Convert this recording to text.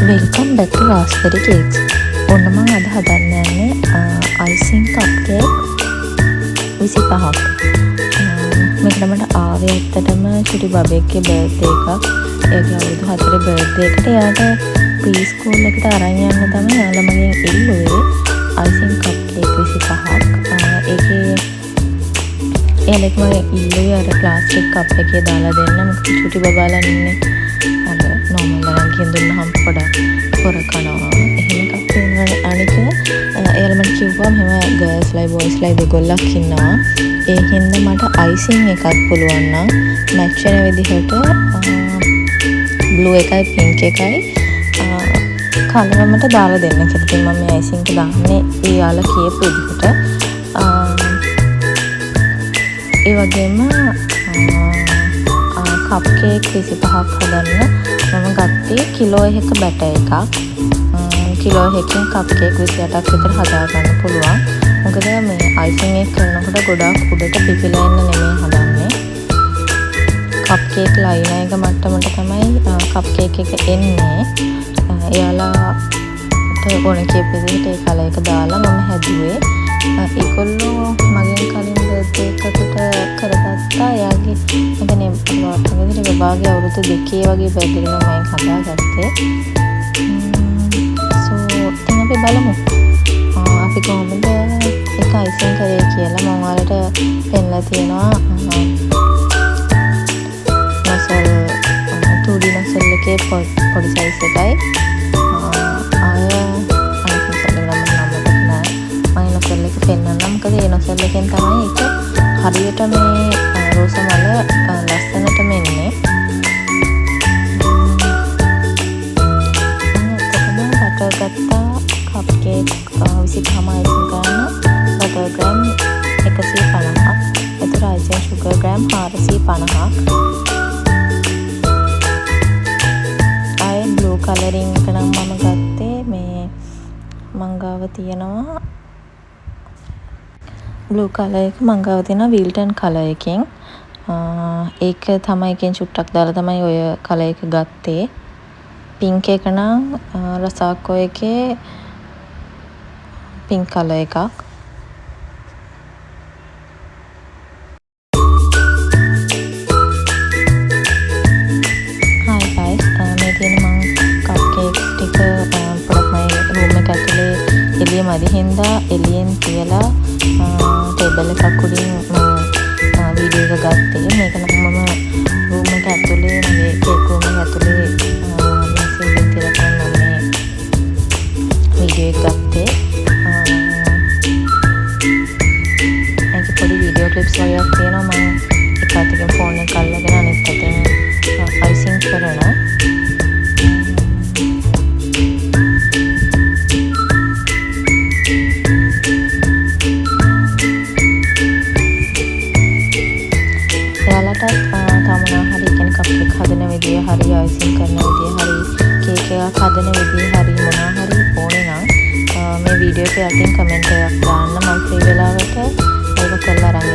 Welcome back ටු raspberry cakes. ඔන්න මම අද හදන්න යන්නේ අයිසිං කප් කේක් 25ක්. මේකට මට ආවේ ඇත්තටම චුටි බබෙක්ගේ බර්ත්ඩේ එකක්. එයාගේ අවුරුදු 4 බර්ත්ඩේ එකට එයාට ප්‍රී ස්කූල් එකට අරන් යන්න තමයි එයාලා මගෙන් ඉල්ලුවේ අයිසිං කප් කේක් 25ක්. ඒකේ එයාලට මම ඉල්ලුවේ අර ප්ලාස්ටික් කප් එකේ දාලා දෙන්න. මොකද චුටි බබාලා ඉන්නේ අර normal තරංගයෙන් දුන්නාම පොඩක් පොර කනවා. එහෙම එකක් තියෙනවනේ. අනික එයාලා මට කිව්වා මෙහෙම ගර්ල්ස්ලයි බොයිස්ලයි දෙගොල්ලක් ඉන්නවා. ඒ හින්දා මට අයිසිං එකක් පුළුවන් නම් මැච් වෙන විදිහට බ්ලූ එකයි පින්ක් එකයි කලරමට දාලා දෙන්න කියලා. ඉතින් මම මේ අයිසිං එක දාන්නේ එයාලා කියපු විදිහට. ඒ වගේම කප් කේක් 25ක් හදන්න මම ගත්තේ කිලෝ 1ක බැටර් එකක්. කිලෝ 1කින් කප් කේක් 28ක් විතර හදා ගන්න පුළුවන්. මොකද මේ අයිසිං එක කරනකොට ගොඩාක් උඩට පිපිලා එන්න නෙමෙයි හදන්නේ. කප් කේක් ලයින එක මට්ටමට තමයි කප් කේක් එක එන්නේ. එයාලාට ඕන කියපු විදිහට ඒ කලර් එක දාලා මම හැදුවේ. ඒගොල්ලෝ මගෙන් කලින් බර්ත්ඩේ එකකට කරගත්තා. එයාගේ කියන්නේ බබාගේ අවුරුදු 2 වගේ බර්ත්ඩේ එක මම හදාගත්තේ. ඉතින් අපි බලමු අපි කොහොමද ඒක අයිසිං කරේ කියලා. මම ඔයාලට පෙන්නලා තියෙනවා නසල් 2D නසල් එකේ පොඩි සයිස් එකයි. පෙන්වන්නම්. මොකද ඒ නොසල් එකෙන් තමයි ඒක හරියට මේ රෝස මල ලස්සනටම එන්නේ. එතකොට බටර් ගත්තා. කප් කේක් 25ම අයිසිං කරන්න බටර් ග්‍රෑම් 150ක්. ඒතර අයිසිං සුගර් ග්‍රෑම් 450ක්. ආයේ බ්ලූ කලරින් එක නම් මම ගත්තේ මේ මංගාව තියෙනවා බ්ලූ කලර් එක. මංගාව තියෙනවා විල්ටන් කලර් එකෙන්. ඒක තමයි එකෙන් චුට්ටක් දාලා තමයි ඔය කලර් එක ගත්තේ. පින්ක් එක නම් රසාක්කෝ එකේ පින්ක් කලර් එකක්. Hi guys, මේ තියෙන මං කප් කේක්ස් ටික පොඩක් මගේ රූම් එක ඇතුලේ එළිය මදි හින්දා එළියෙන් තියලා ටේබල් එකක් උඩින් වීඩියෝ එක ගත්තේ. මේක නම් මම රූම් එක ඇතුලේ මගේ කේක් රූම් එක ඇතුලේ මැසින් තියලා තමයි මේ වීඩියෝ එක ගත්තේ. ඒක පොඩි වීඩියෝ ක්ලිප්ස් වගේක් තියෙනවා. මම එක අතකින් ෆෝන් එක අල්ලගෙන අනිත් අතින් අයිසිං කරනවා. හදන විදිය හරි අයිසිං කරන විදිය හරි කේක් එකක් හදන විදිය හරි මොනවා හරි ඕනේ නම් මේ වීඩියෝ එක යටින් කමෙන්ට් එකක් දාන්න. මම ෆ්‍රී වෙලාවට ඒක කරලා අරන්